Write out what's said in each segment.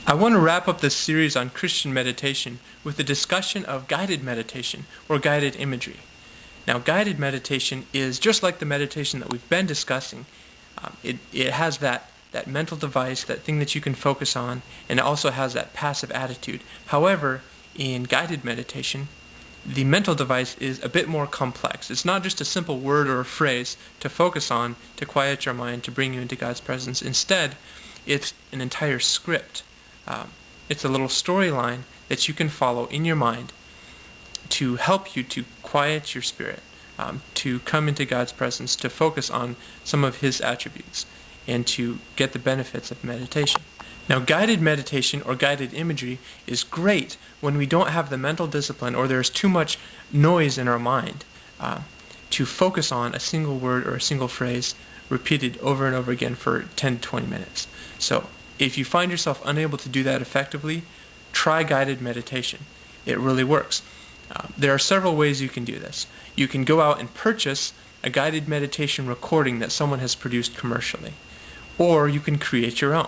I want to wrap up this series on Christian meditation with a discussion of guided meditation or guided imagery. Now, guided meditation is just like the meditation that we've been discussing. It has that mental device, that thing that you can focus on, and it also has that passive attitude. However, in guided meditation, the mental device is a bit more complex. It's not just a simple word or a phrase to focus on, to quiet your mind, to bring you into God's presence. Instead, it's an entire script. It's a little storyline that you can follow in your mind to help you to quiet your spirit, to come into God's presence, to focus on some of His attributes, and to get the benefits of meditation. Now, guided meditation or guided imagery is great when we don't have the mental discipline or there's too much noise in our mind to focus on a single word or a single phrase repeated over and over again for 10 to 20 minutes. So, if you find yourself unable to do that effectively, try guided meditation. It really works. There are several ways you can do this. You can go out and purchase a guided meditation recording that someone has produced commercially, or you can create your own.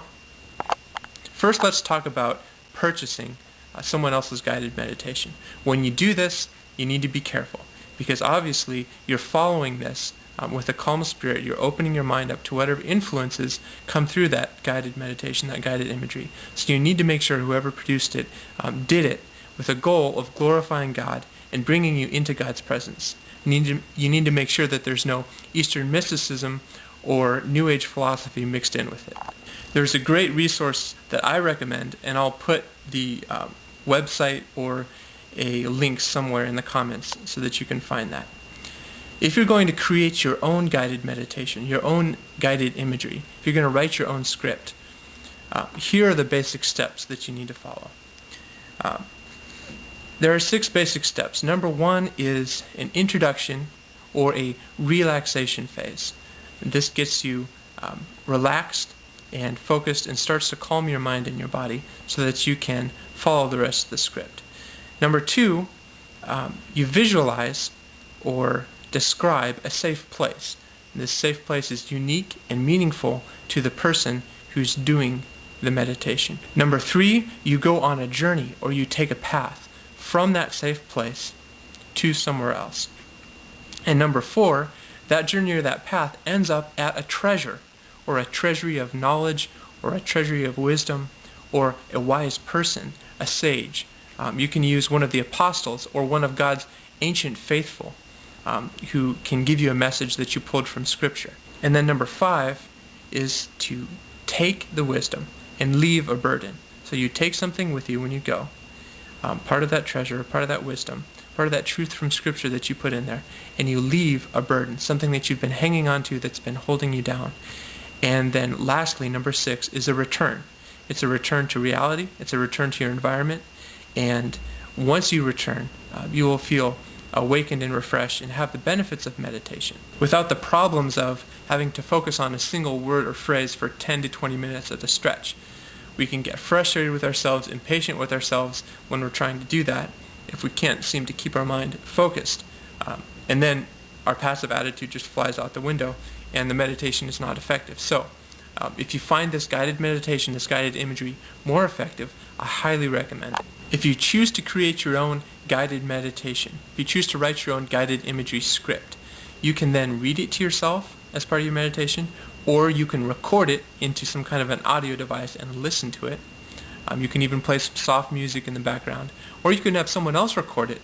First, let's talk about purchasing someone else's guided meditation. When you do this, you need to be careful, because obviously you're following this with a calm spirit. You're opening your mind up to whatever influences come through that guided meditation, that guided imagery. So you need to make sure whoever produced it did it with a goal of glorifying God and bringing you into God's presence. You need to make sure that there's no Eastern mysticism or New Age philosophy mixed in with it. There's a great resource that I recommend, and I'll put the website or a link somewhere in the comments so that you can find that. If you're going to create your own guided meditation, your own guided imagery, if you're going to write your own script, here are the basic steps that you need to follow. There are 6 basic steps. Number 1 is an introduction or a relaxation phase. This gets you relaxed and focused and starts to calm your mind and your body so that you can follow the rest of the script. Number 2, you visualize or describe a safe place. This safe place is unique and meaningful to the person who's doing the meditation. Number 3, you go on a journey or you take a path from that safe place to somewhere else. And number 4, that journey or that path ends up at a treasure, or a treasury of knowledge, or a treasury of wisdom, or a wise person, a sage. You can use one of the apostles or one of God's ancient faithful who can give you a message that you pulled from Scripture. And then number 5 is to take the wisdom and leave a burden. So you take something with you when you go, part of that treasure, part of that wisdom, part of that truth from Scripture that you put in there, and you leave a burden, something that you've been hanging on to that's been holding you down. And then lastly, number 6 is a return. It's a return to reality. It's a return to your environment. And once you return, you will feel awakened and refreshed and have the benefits of meditation without the problems of having to focus on a single word or phrase for 10 to 20 minutes at a stretch. We can get frustrated with ourselves, impatient with ourselves when we're trying to do that if we can't seem to keep our mind focused. And then our passive attitude just flies out the window and the meditation is not effective. So if you find this guided meditation, this guided imagery more effective, I highly recommend it. If you choose to create your own guided meditation, if you choose to write your own guided imagery script, you can then read it to yourself as part of your meditation, or you can record it into some kind of an audio device and listen to it. You can even play some soft music in the background, or you can have someone else record it,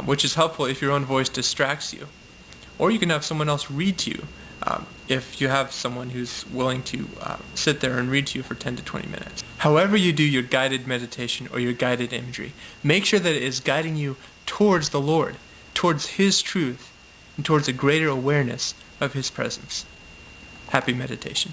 which is helpful if your own voice distracts you. Or you can have someone else read to you, if you have someone who's willing to sit there and read to you for 10 to 20 minutes. However you do your guided meditation or your guided imagery, make sure that it is guiding you towards the Lord, towards His truth, and towards a greater awareness of His presence. Happy meditation.